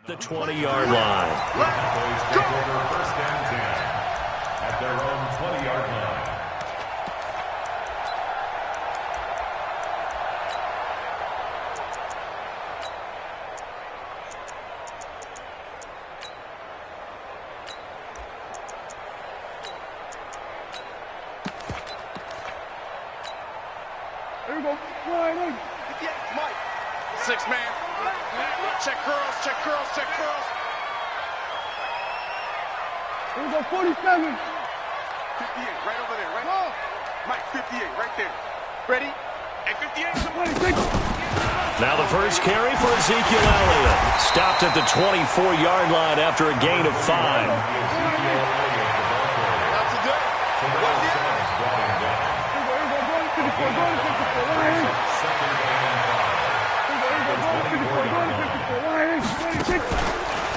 The 20-yard line. Let's go. First and 10 at their own 20-yard line. There we go. Mike. 6-man. Check curls, check curls, check curls. Here we go, 47. 58, right over there, right? Oh. Mike, 58, right there. Ready? And 58. 26. Now the first carry for Ezekiel Elliott. Stopped at the 24-yard line after a gain of 5. That's a day. What's the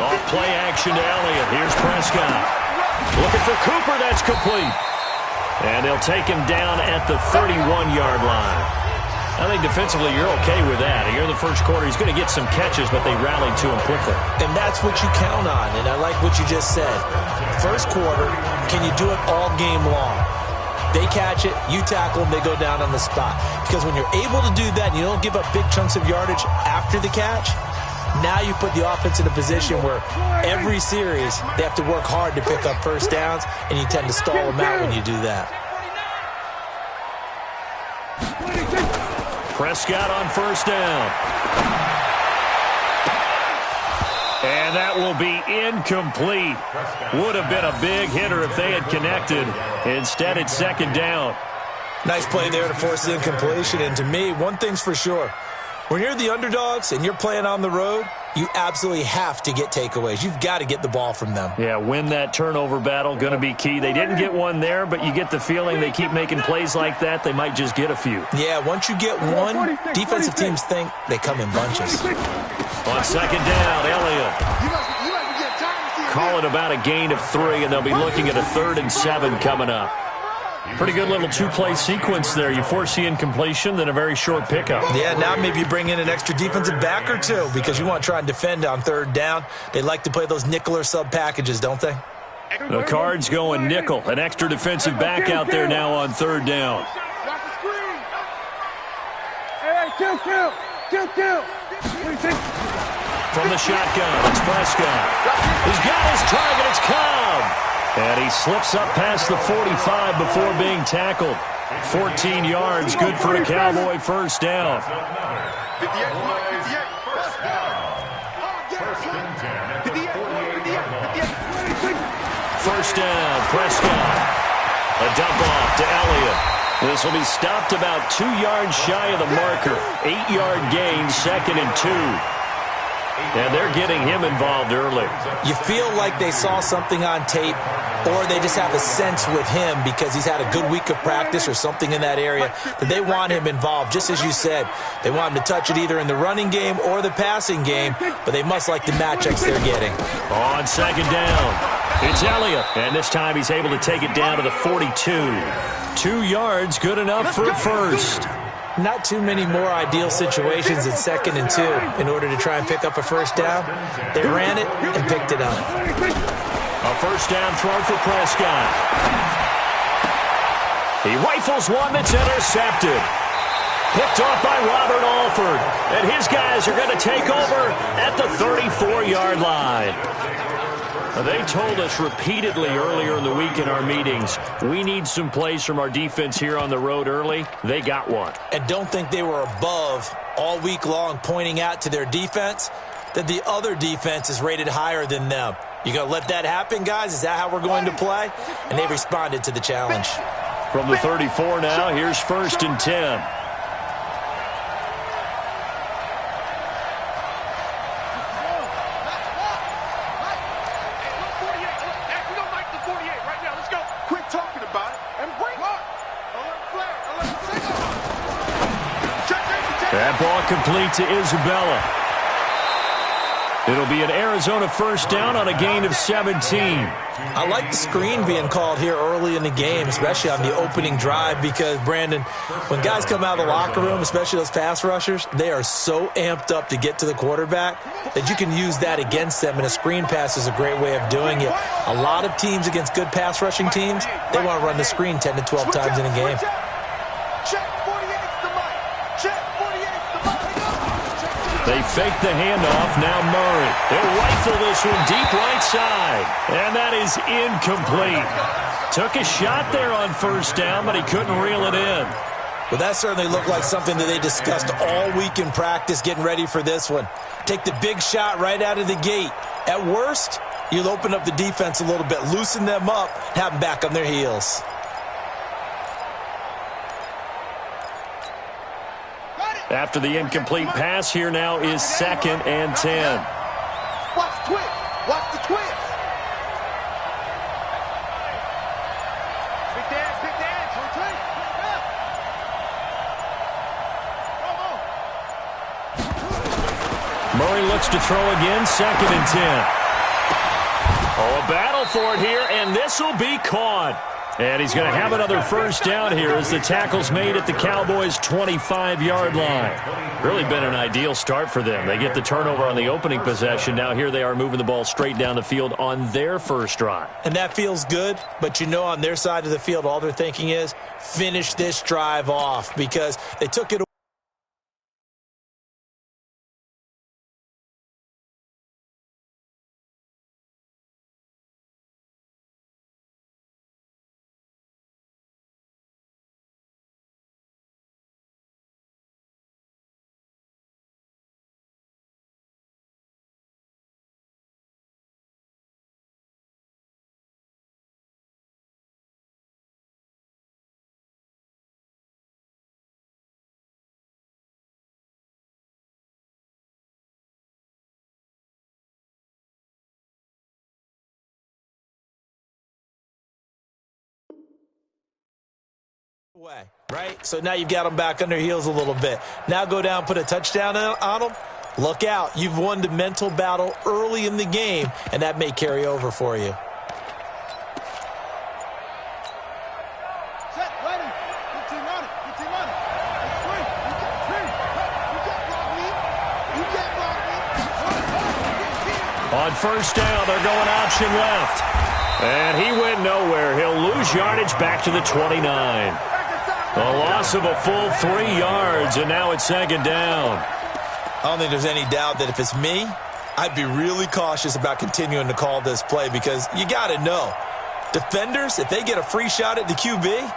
Off play action to Elliott. Here's Prescott. Looking for Cooper. That's complete. And they'll take him down at the 31-yard line. I think defensively you're okay with that. Here in the first quarter, he's going to get some catches, but they rallied to him quickly. And that's what you count on, and I like what you just said. First quarter, can you do it all game long? They catch it, you tackle them, they go down on the spot. Because when you're able to do that and you don't give up big chunks of yardage after the catch, now you put the offense in a position where every series they have to work hard to pick up first downs, and you tend to stall them out when you do that. Prescott on first down. And that will be incomplete. Would have been a big hitter if they had connected. Instead, it's second down. Nice play there to force the incompletion. And to me, one thing's for sure. When you're the underdogs and you're playing on the road, you absolutely have to get takeaways. You've got to get the ball from them. Yeah, win that turnover battle, going to be key. They didn't get one there, but you get the feeling they keep making plays like that, they might just get a few. Yeah, once you get one, defensive teams think they come in bunches. On second down, Elliott. Call it about a gain of 3, and they'll be looking at a 3rd and 7 coming up. Pretty good little two-play sequence there. You force the incompletion, then a very short pickup. Yeah, now maybe you bring in an extra defensive back or two because you want to try and defend on 3rd down. They like to play those nickel or sub packages, don't they? The Cards going nickel. An extra defensive back out there now on 3rd down. Kill. From the shotgun, it's Prescott. He's got his target. It's Cobb. And he slips up past the 45 before being tackled. 14 yards, good for a Cowboy first down. First down, Prescott. A dump off to Elliott. This will be stopped about 2 yards shy of the marker. 8-yard gain, 2nd and 2. And they're getting him involved early. You feel like they saw something on tape, or they just have a sense with him because he's had a good week of practice or something in that area that they want him involved. Just as you said, they want him to touch it either in the running game or the passing game, but they must like the matchups they're getting. On second down, it's Elliott. And this time he's able to take it down to the 42. 2 yards, good enough for a first. Not too many more ideal situations at 2nd and 2 in order to try and pick up a first down. They ran it and picked it up. A first down throw for Prescott. He rifles one that's intercepted. Picked off by Robert Alford. And his guys are going to take over at the 34-yard line. They told us repeatedly earlier in the week in our meetings, we need some plays from our defense here on the road early. They got one. And don't think they were above all week long pointing out to their defense that the other defense is rated higher than them. You going to let that happen, guys? Is that how we're going to play? And they responded to the challenge. From the 34 now, here's 1st and 10. That ball complete to Isabella. It'll be an Arizona first down on a gain of 17. I like the screen being called here early in the game, especially on the opening drive, because, Brandon, when guys come out of the locker room, especially those pass rushers, they are so amped up to get to the quarterback that you can use that against them, and a screen pass is a great way of doing it. A lot of teams against good pass rushing teams, they want to run the screen 10 to 12 times in a game. They fake the handoff. Now Murray. They'll rifle this one deep right side. And that is incomplete. Took a shot there on first down, but he couldn't reel it in. Well, that certainly looked like something that they discussed all week in practice getting ready for this one. Take the big shot right out of the gate. At worst, you'll open up the defense a little bit, loosen them up, have them back on their heels. After the incomplete pass, here now is 2nd and 10. Watch the twist. Watch the twist. Big dance, big dance. Murray looks to throw again, 2nd and 10. Oh, a battle for it here, and this will be caught. And he's going to have another first down here as the tackle's made at the Cowboys' 25-yard line. Really been an ideal start for them. They get the turnover on the opening possession. Now here they are moving the ball straight down the field on their first drive. And that feels good, but you know on their side of the field, all they're thinking is finish this drive off because they took it away. Right? So now you've got them back on their heels a little bit. Now go down, put a touchdown on them. Look out. You've won the mental battle early in the game, and that may carry over for you. Set, ready. Good team on it. Good team on it. Swing. You can't block me. You can't block me. On first down, they're going option left. And he went nowhere. He'll lose yardage back to the 29. A loss of a full 3 yards, and now it's 2nd down. I don't think there's any doubt that if it's me, I'd be really cautious about continuing to call this play because you got to know, defenders, if they get a free shot at the QB,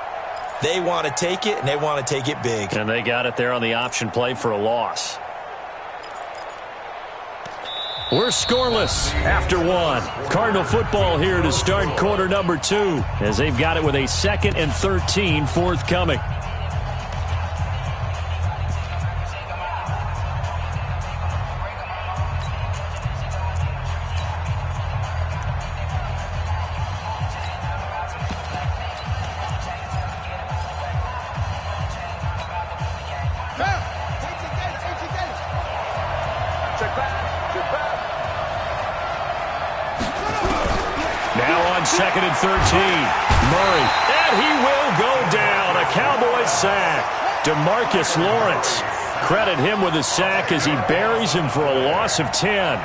they want to take it, and they want to take it big. And they got it there on the option play for a loss. We're scoreless after 1. Cardinal football here to start quarter number 2 as they've got it with a 2nd and 13 forthcoming. Now on 2nd and 13. Murray. And he will go down. A Cowboys sack. DeMarcus Lawrence. Credit him with a sack as he buries him for a loss of 10.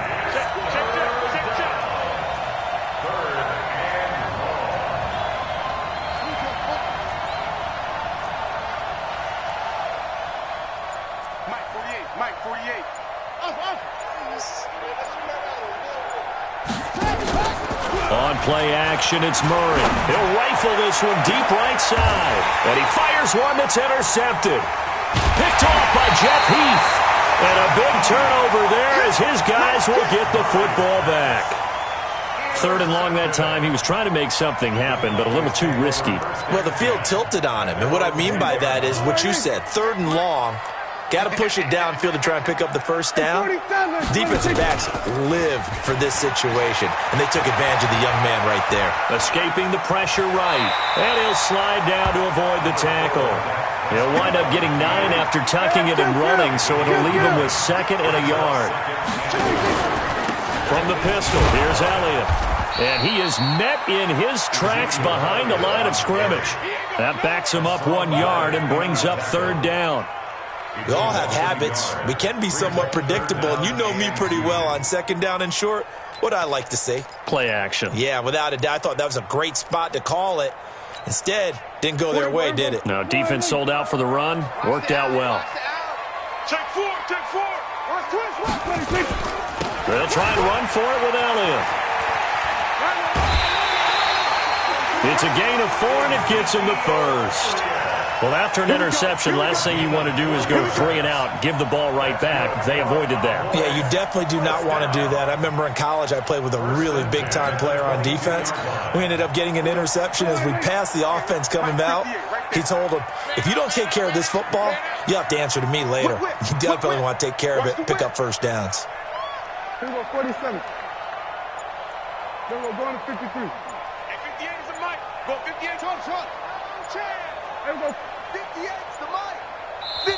Mike 48. On play action, it's Murray. He'll rifle this one deep right side. And he fires one that's intercepted. Picked off by Jeff Heath. And a big turnover there as his guys will get the football back. 3rd and long that time. He was trying to make something happen, but a little too risky. Well, the field tilted on him. And what I mean by that is what you said. 3rd and long. Got to push it downfield to try and pick up the first down. Defensive backs live for this situation, and they took advantage of the young man right there. Escaping the pressure right, and he'll slide down to avoid the tackle. He'll wind up getting 9 after tucking it and running, so it'll leave him with 2nd and a yard. from the pistol. Here's Elliott. And he is met in his tracks behind the line of scrimmage. That backs him up 1 yard and brings up third down. We all have habits. We can be somewhat predictable, and you know me pretty well on second down and short. What I like to say? Play action. Yeah, without a doubt. I thought that was a great spot to call it. Instead, didn't go their way, did it? No, defense sold out for the run. Worked out well. Check four, check four. They'll try and run for it with Elliott. It's a gain of 4, and it gets him the first. Well, after an interception, last thing you want to do is go 3 and out, give the ball right back. They avoided that. Yeah, you definitely do not want to do that. I remember in college I played with a really big-time player on defense. We ended up getting an interception as we passed the offense coming out. He told him, if you don't take care of this football, you have to answer to me later. You definitely want to take care of it, pick up first downs. Here we go, 47. Then we're going to 53. Hey, 58 is the mic. Go 58. Shot. Here we go. 58's the mic.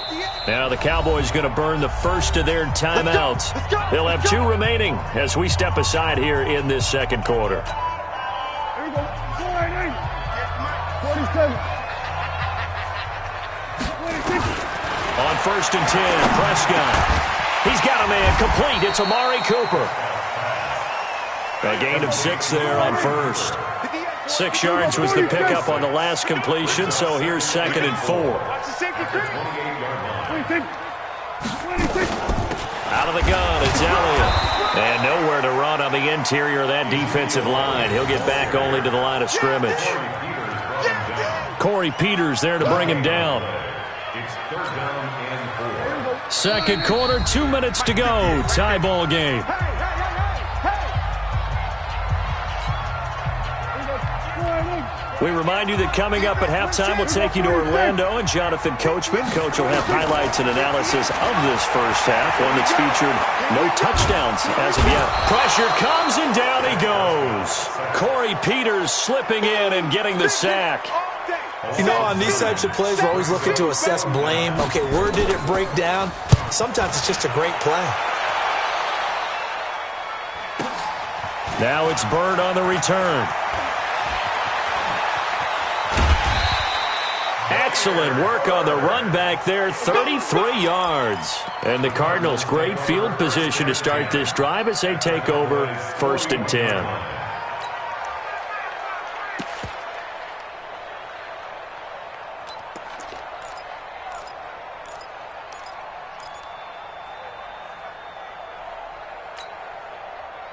58. Now the Cowboys going to burn the first of their timeouts. They'll have 2 remaining as we step aside here in this second quarter. Here we go. 48. 47. 26. On 1st and 10, Prescott. He's got a man complete. It's Amari Cooper. A gain of 6 there on first. 6 yards was the pickup on the last completion, so here's 2nd and 4. Out of the gun, it's Elliott. And nowhere to run on the interior of that defensive line. He'll get back only to the line of scrimmage. Corey Peters there to bring him down. It's 3rd down and 4. Second quarter, 2 minutes to go. Tie ball game. We remind you that coming up at halftime, we'll take you to Orlando and Jonathan Coachman. Coach will have highlights and analysis of this first half, one that's featured no touchdowns as of yet. Pressure comes and down he goes. Corey Peters slipping in and getting the sack. You know, on these types of plays, we're always looking to assess blame. Okay, where did it break down? Sometimes it's just a great play. Now it's Bird on the return. Excellent work on the run back there, 33 yards. And the Cardinals, great field position to start this drive as they take over 1st and 10.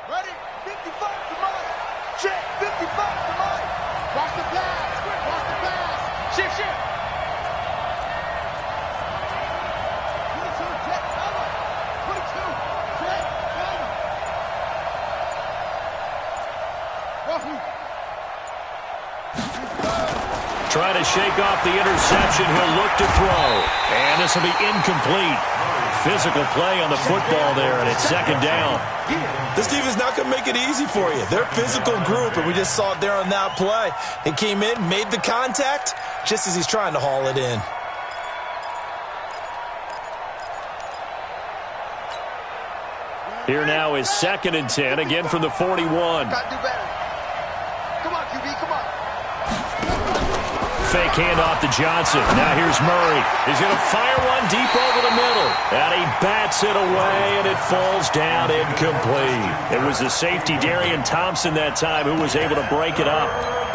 Ready? 55 to mine. Check. 55 to mine. Watch the pass. Watch the pass. Shift, shift. 22, check. Cover. 22, check. Cover. Roughly. Trying to shake off the interception. He'll look to throw. And this will be incomplete. Physical play on the football there, and it's 2nd down. This defense is not going to make it easy for you. They're a physical group, and we just saw it there on that play. He came in, made the contact, just as he's trying to haul it in. Here now is 2nd and 10, again from the 41. Got to do better. Come on, QB, come on. Fake handoff to Johnson. Now here's Murray. He's going to fire one deep over the middle. And he bats it away, and it falls down incomplete. It was the safety, Darian Thompson, that time who was able to break it up.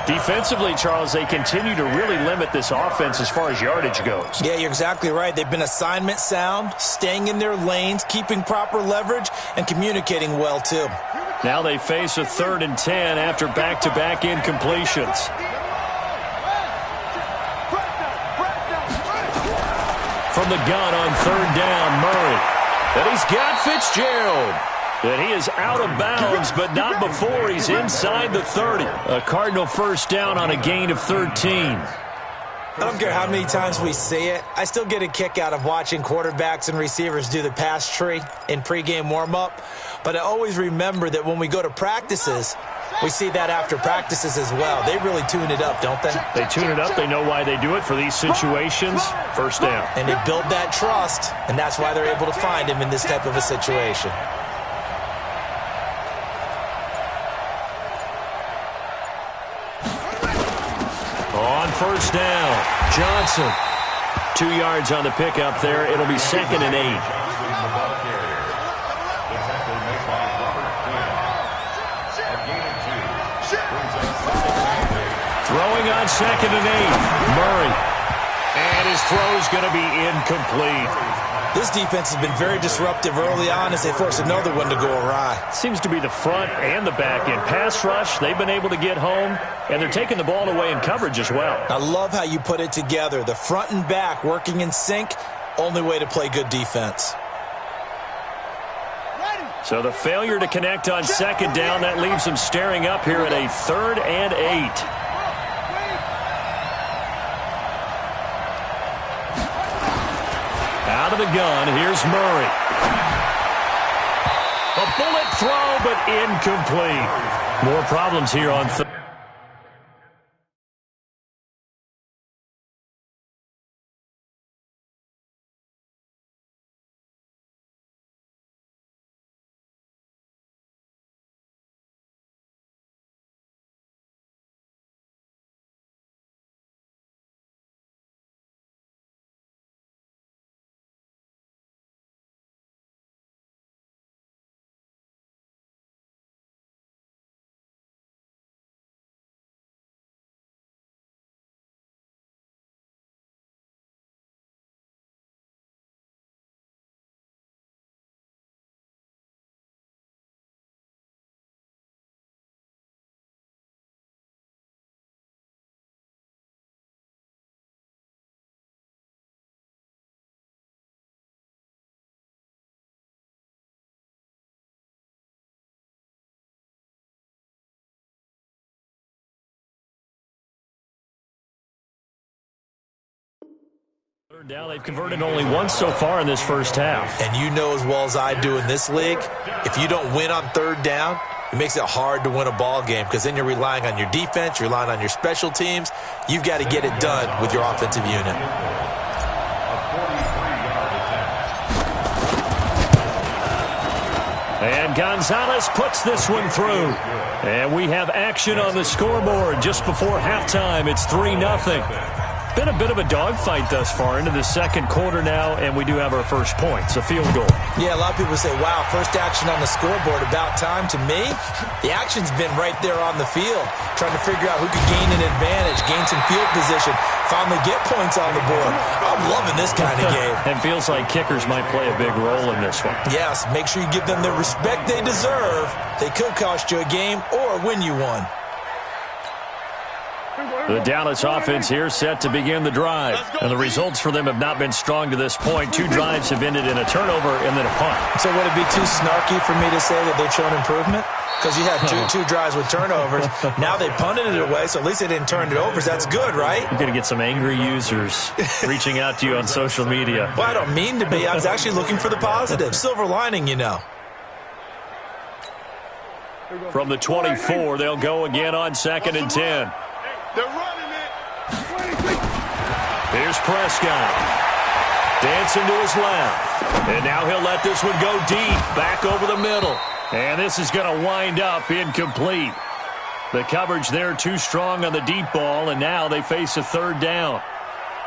Defensively, Charles, they continue to really limit this offense as far as yardage goes. Yeah, you're exactly right. They've been assignment sound, staying in their lanes, keeping proper leverage, and communicating well, too. Now they face a 3rd and 10 after back-to-back incompletions. From the gun on 3rd down, Murray. And he's got Fitzgerald. And he is out of bounds, but not before he's inside the 30. A Cardinal first down on a gain of 13. I don't care how many times we see it. I still get a kick out of watching quarterbacks and receivers do the pass tree in pregame warm-up. But I always remember that when we go to practices, we see that after practices as well. They really tune it up, don't they? They tune it up. They know why they do it for these situations. First down. And they build that trust, and that's why they're able to find him in this type of a situation. first down. Johnson. 2 yards on the pickup there. It'll be 2nd and 8. Throwing on 2nd and 8. Murray. And his throw's going to be incomplete. This defense has been very disruptive early on as they force another one to go awry. Seems to be the front and the back end. Pass rush, they've been able to get home, and they're taking the ball away in coverage as well. I love how you put it together. The front and back working in sync, only way to play good defense. So the failure to connect on 2nd down, that leaves them staring up here at a 3rd and 8. Out of the gun, here's Murray. A bullet throw, but incomplete. More problems here on 3rd. Third down, they've converted only once so far in this first half. And you know as well as I do in this league, if you don't win on 3rd down, it makes it hard to win a ball game because then you're relying on your defense, you're relying on your special teams. You've got to get it done with your offensive unit. And Gonzalez puts this one through. And we have action on the scoreboard just before halftime. It's 3-0. Been a bit of a dogfight thus far into the second quarter now, and we do have our first points, a field goal. Yeah, a lot of people say, wow, first action on the scoreboard, about time. To me, the action's been right there on the field, trying to figure out who could gain an advantage, gain some field position, finally get points on the board. I'm loving this kind of game. It feels like kickers might play a big role in this one. Yes, make sure you give them the respect they deserve. They could cost you a game or win you one. The Dallas offense here set to begin the drive. And the results for them have not been strong to this point. 2 drives have ended in a turnover and then a punt. So would it be too snarky for me to say that they've shown improvement? Because you had two drives with turnovers. Now they punted it away, so at least they didn't turn it over. So that's good, right? You're going to get some angry users reaching out to you on social media. Well, I don't mean to be. I was actually looking for the positive. Silver lining, you know. From the 24, they'll go again on 2nd and 10. They're running it. Here's Prescott. Dancing to his left. And now he'll let this one go deep. Back over the middle. And this is going to wind up incomplete. The coverage there too strong on the deep ball, and now they face a 3rd down.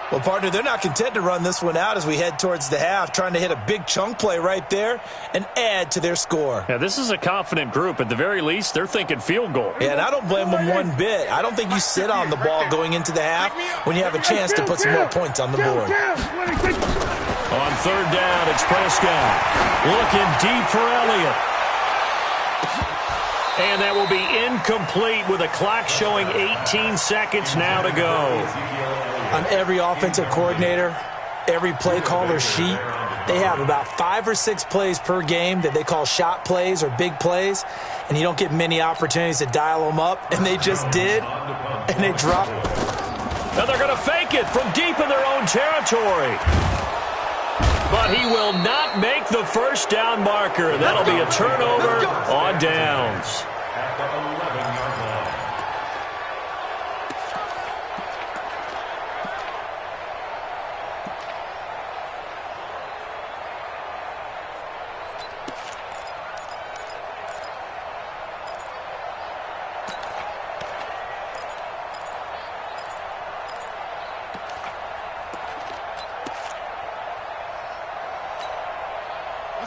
Well, partner, they're not content to run this one out as we head towards the half, trying to hit a big chunk play right there and add to their score. Yeah, this is a confident group. At the very least, they're thinking field goal. Yeah, and I don't blame them one bit. I don't think you sit on the ball going into the half when you have a chance to put some more points on the board. On 3rd down, it's Prescott. Looking deep for Elliott. And that will be incomplete with a clock showing 18 seconds now to go. On every offensive coordinator, every play caller sheet, they have about 5 or 6 plays per game that they call shot plays or big plays, and you don't get many opportunities to dial them up, and they just did, and they dropped. Now they're going to fake it from deep in their own territory. But he will not make the first down marker. That'll be a turnover on downs.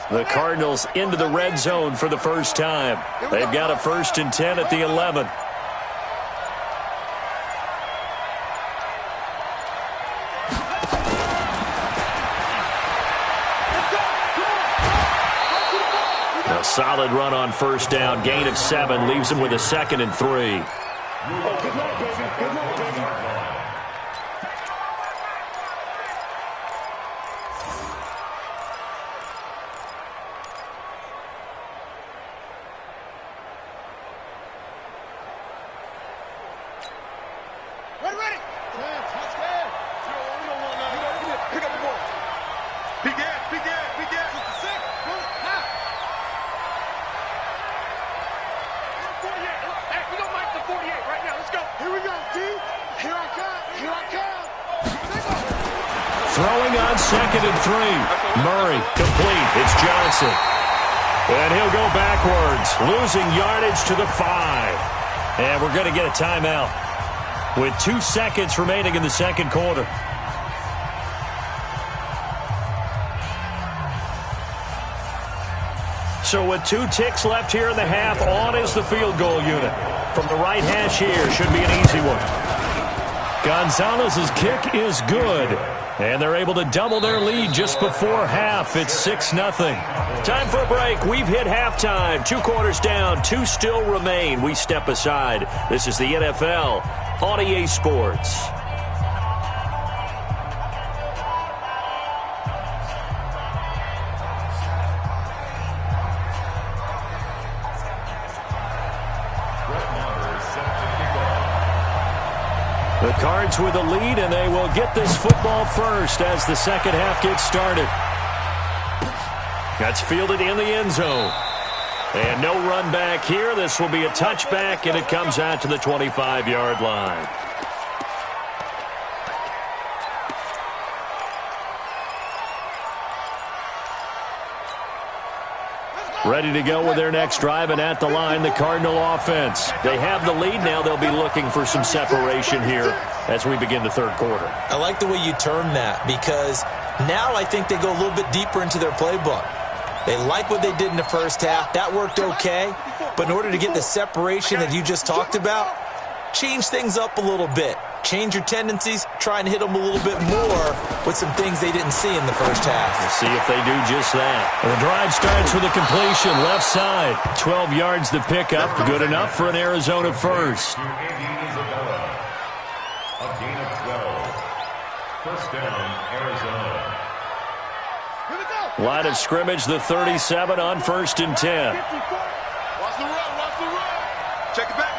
The Cardinals into the red zone for the first time. They've got a 1st and 10 at the 11. A solid run on 1st down. Gain of 7 leaves him with a 2nd and 3. Good luck, baby. Good luck, baby. Ready. Let's go. Pick up the ball. Big gas. 56. Now. 48. Hey, we gonna mark the 48 right now. Let's go. Here we go, D. Here I come. Throwing on 2nd and 3. Murray complete. It's Johnson. And he'll go backwards, losing yardage to the 5. And we're going to get a timeout with 2 seconds remaining in the second quarter. So with 2 ticks left here in the half, on is the field goal unit. From the right hash here, should be an easy one. Gonzalez's kick is good. And they're able to double their lead just before half. It's 6-0. Time for a break. We've hit halftime. 2 quarters down. 2 still remain. We step aside. This is the NFL on EA Sports. The Cards with the lead, and they will get this football first as the second half gets started. That's fielded in the end zone. And no run back here. This will be a touchback, and it comes out to the 25-yard line. Ready to go with their next drive, and at the line, the Cardinal offense. They have the lead now. They'll be looking for some separation here as we begin the third quarter. I like the way you term that, because now I think they go a little bit deeper into their playbook. They like what they did in the first half. That worked okay. But in order to get the separation that you just talked about, change things up a little bit. Change your tendencies, try and hit them a little bit more with some things they didn't see in the first half. We'll see if they do just that. The drive starts with a completion, left side. 12 yards to pick up, good enough for an Arizona first. A gain of 12. First down, Arizona. Line of scrimmage, the 37 on 1st and 10. Watch the run. Check it back.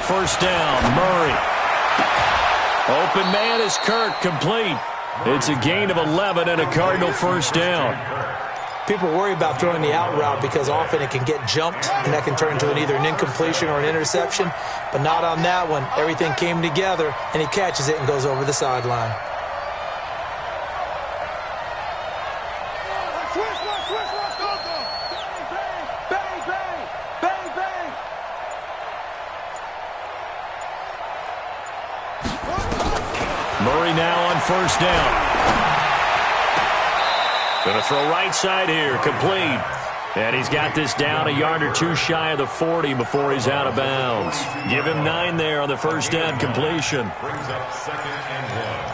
First down, Murray. Open man is Kirk, complete. It's a gain of 11 and a Cardinal first down. People worry about throwing the out route because often it can get jumped, and that can turn into either an incompletion or an interception. But not on that one. Everything came together, and he catches it and goes over the sideline. Murray now on first down. Going to throw right side here, complete. And he's got this down a yard or 2 shy of the 40 before he's out of bounds. Give him 9 there on the first down completion. Brings up 2nd and 1.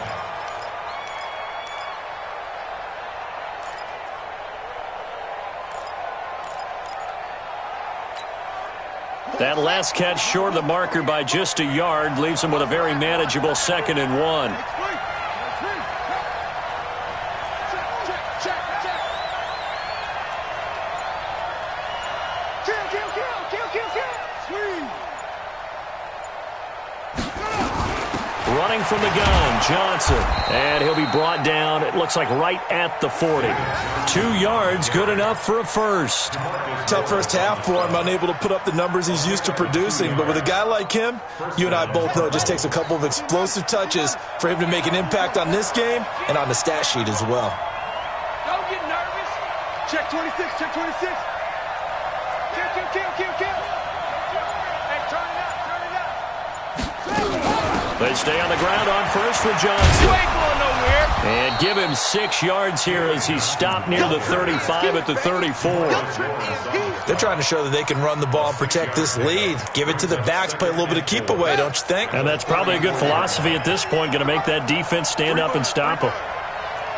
That last catch short of the marker by just a yard leaves him with a very manageable 2nd and 1. Running from the gun, Johnson. And he'll be brought down, it looks like right at the 40. 2 yards, good enough for a first. Tough first half for him, unable to put up the numbers he's used to producing. But with a guy like him, you and I both know it just takes a couple of explosive touches for him to make an impact on this game and on the stat sheet as well. Don't get nervous. Check 26, check 26. Kill. Hey, turn They stay on the ground on first with Johnson. You ain't going nowhere. And give him 6 yards here as he stopped near the 35 at the 34. They're trying to show that they can run the ball and protect this lead. Give it to the backs, play a little bit of keep away, don't you think? And that's probably a good philosophy at this point, going to make that defense stand up and stop him.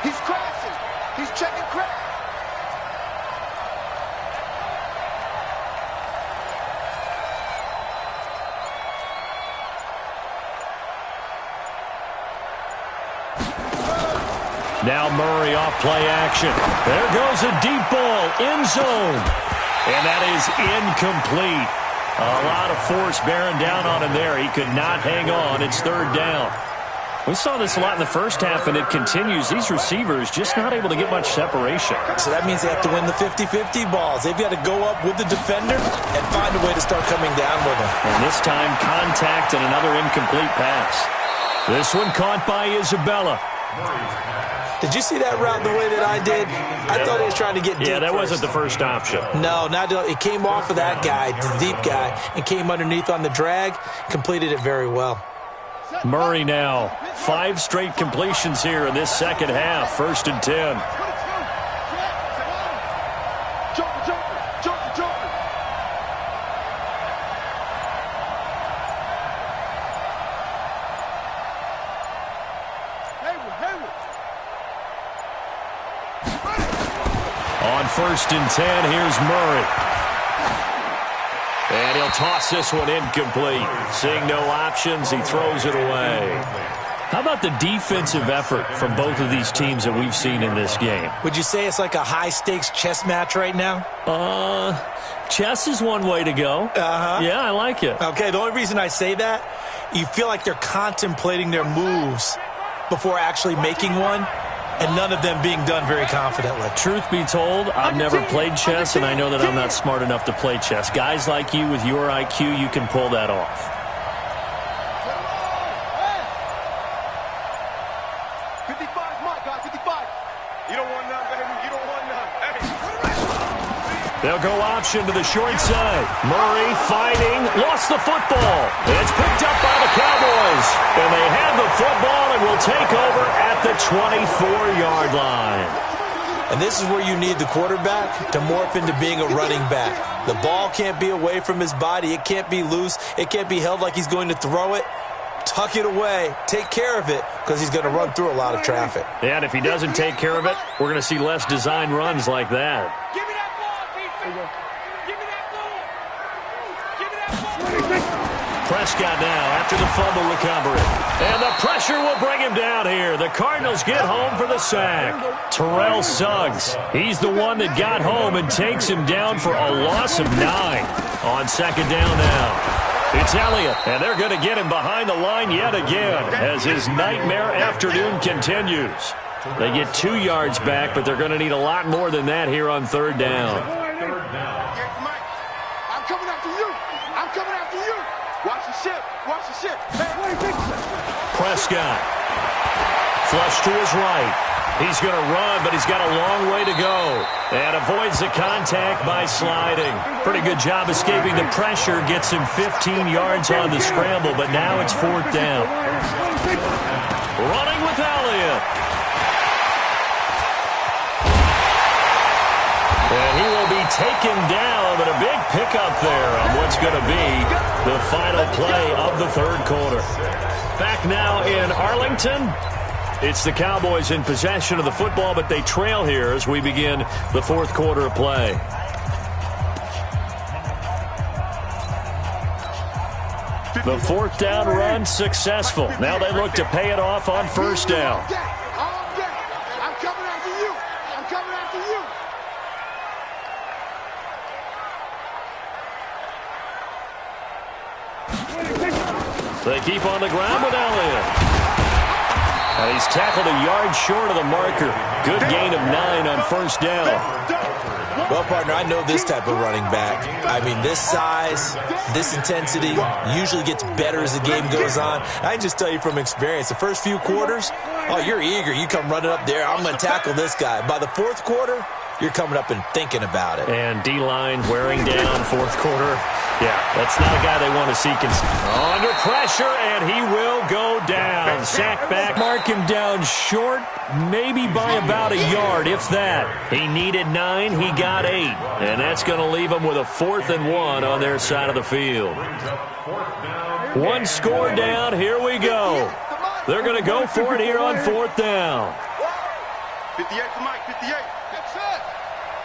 He's crashing. He's checking crash. Now Murray off play action. There goes a deep ball, end zone. And that is incomplete. A lot of force bearing down on him there. He could not hang on. It's third down. We saw this a lot in the first half, and it continues. These receivers just not able to get much separation. So that means they have to win the 50-50 balls. They've got to go up with the defender and find a way to start coming down with him. And this time, contact and another incomplete pass. This one caught by Isabella. Did you see that route the way that I did? I thought he was trying to get deep. Yeah, that first. wasn't the first option. No, it came off of that guy, the deep guy, and came underneath on the drag, completed it very well. Murray now, 5 straight completions here in this second half, 1st and 10. On 1st and 10, here's Murray. And he'll toss this one incomplete. Seeing no options, he throws it away. How about the defensive effort from both of these teams that we've seen in this game? Would you say it's like a high-stakes chess match right now? Chess is one way to go. Yeah, I like it. Okay, the only reason I say that, you feel like they're contemplating their moves before actually making one, and none of them being done very confidently. Truth be told, I've never played chess, and I know that I'm not smart enough to play chess. Guys like you with your IQ, you can pull that off. They'll go option to the short side. Murray fighting, lost the football. It's picked up by the Cowboys. And they have the football and will take over at the 24-yard line. And this is where you need the quarterback to morph into being a running back. The ball can't be away from his body. It can't be loose. It can't be held like he's going to throw it. Tuck it away. Take care of it because he's going to run through a lot of traffic. And if he doesn't take care of it, we're going to see less design runs like that. Prescott now after the fumble recovery. And the pressure will bring him down here. The Cardinals get home for the sack. Terrell Suggs, he's the one that got home and takes him down for a loss of 9. On second down now. It's Elliott, and they're going to get him behind the line yet again as his nightmare afternoon continues. They get 2 yards back, but they're going to need a lot more than that here on third down. I'm coming after you. I'm coming after you. Watch the ship. Watch the ship. Hey, Prescott. Flush to his right. He's going to run, but he's got a long way to go. And avoids the contact by sliding. Pretty good job escaping the pressure. Gets him 15 yards on the scramble, but now it's 4th down. Running with Elliott. And he will be taken down, but a big pickup there on what's going to be the final play of the third quarter. Back now in Arlington. It's the Cowboys in possession of the football, but they trail here as we begin the fourth quarter of play. The 4th down run successful. Now they look to pay it off on 1st down. I'm coming after you. I'm coming after you. They keep on the ground with Elliott. And he's tackled a yard short of the marker. Good gain of 9 on 1st down. Well, partner, I know this type of running back. I mean, this size, this intensity usually gets better as the game goes on. I can just tell you from experience, the first few quarters, oh, you're eager. You come running up there, I'm going to tackle this guy. By the 4th quarter, you're coming up and thinking about it. And D-line wearing down fourth quarter. Yeah, that's not a guy they want to see. Under pressure, and he will go down. Sack back. Mark him down short, maybe by about a yard, if that. He needed 9, he got 8. And that's going to leave him with a 4th and 1 on their side of the field. One score down, here we go. They're going to go for it here on 4th down. 58 for Mike, 58. That's it.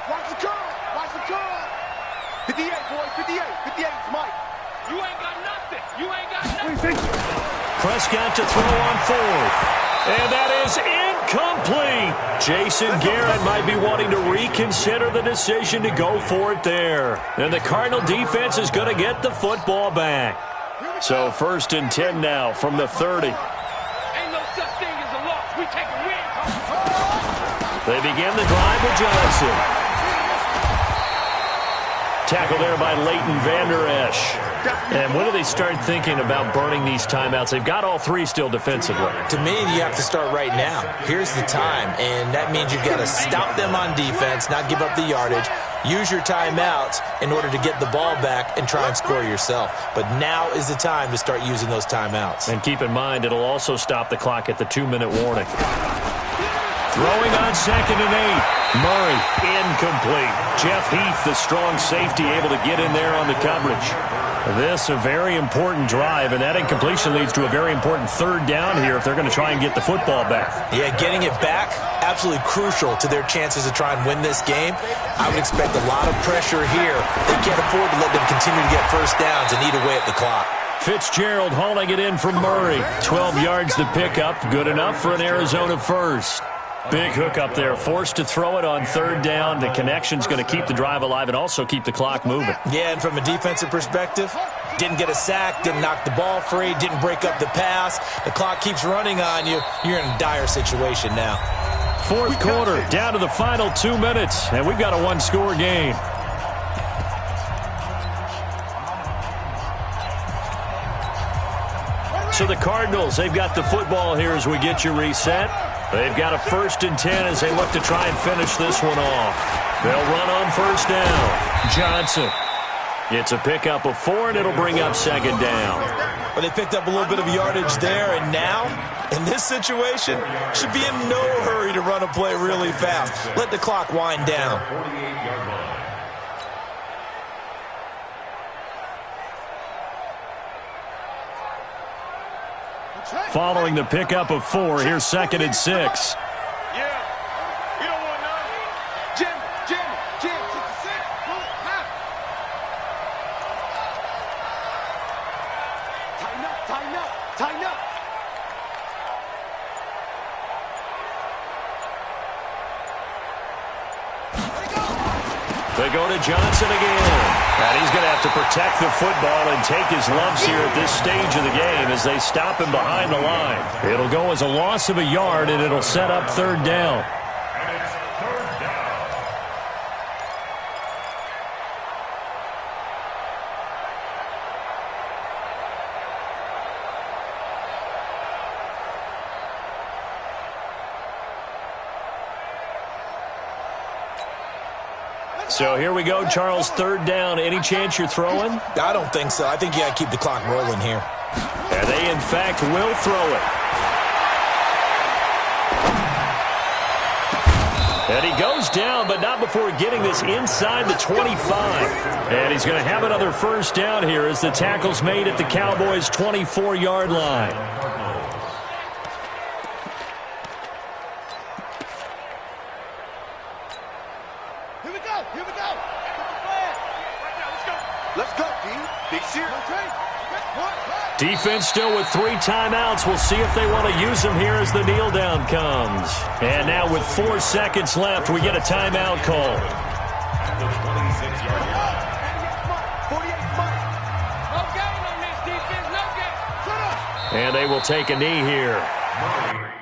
Watch the curl. Watch the curl. 58, boys, 58. 58 is Mike. You ain't got nothing. You ain't got nothing. Prescott to throw on 4th. And that is incomplete. Jason Garrett might be wanting to reconsider the decision to go for it there. And the Cardinal defense is going to get the football back. So 1st and 10 now from the 30. Ain't no such thing as a loss. We take a win. They begin the drive with Johnson. Tackle there by Leighton Vander Esch. And when do they start thinking about burning these timeouts? They've got all 3 still defensively. To me, you have to start right now. Here's the time, and that means you've got to stop them on defense, not give up the yardage, use your timeouts in order to get the ball back and try and score yourself. But now is the time to start using those timeouts. And keep in mind, it'll also stop the clock at the 2-minute warning. Throwing on 2nd and 8. Murray, incomplete. Jeff Heath, the strong safety, able to get in there on the coverage. This a very important drive, and that incompletion leads to a very important 3rd down here if they're going to try and get the football back. Yeah, getting it back, absolutely crucial to their chances to try and win this game. I would expect a lot of pressure here. They can't afford to let them continue to get 1st downs and eat away at the clock. Fitzgerald hauling it in from Murray. 12 yards to pick up, good enough for an Arizona 1st. Big hook up there, forced to throw it on 3rd down. The connection's going to keep the drive alive and also keep the clock moving. Yeah, and from a defensive perspective, didn't get a sack, didn't knock the ball free, didn't break up the pass. The clock keeps running on you. You're in a dire situation now. 4th quarter, down to the final 2 minutes, and we've got a 1-score game. So the Cardinals, they've got the football here as we get you reset. They've got a 1st and 10 as they look to try and finish this one off. They'll run on 1st down. Johnson. It's a pickup of 4, and it'll bring up 2nd down. Well, they picked up a little bit of yardage there, and now, in this situation, should be in no hurry to run a play really fast. Let the clock wind down. Following the pickup of 4, here's 2nd and 6. Yeah. You don't want none. Jim. 66. Tighten up. They go to Johnson again. And he's going to have to protect the football and take his lumps here at this stage of the game as they stop him behind the line. It'll go as a loss of a yard, and it'll set up 3rd down. And it's 3rd down. So here we go, Charles, 3rd down. Any chance you're throwing? I don't think so. I think you got to keep the clock rolling here. And they, in fact, will throw it. And he goes down, but not before getting this inside the 25. And he's going to have another 1st down here as the tackle's made at the Cowboys' 24-yard line. Here we go. Let's go, D. Big Sear. Defense still with 3 timeouts. We'll see if they want to use them here as the kneel down comes. And now with 4 seconds left, we get a timeout call. At the 26-yard line. 48 money. No gain on this defense. No gain. And they will take a knee here. Murray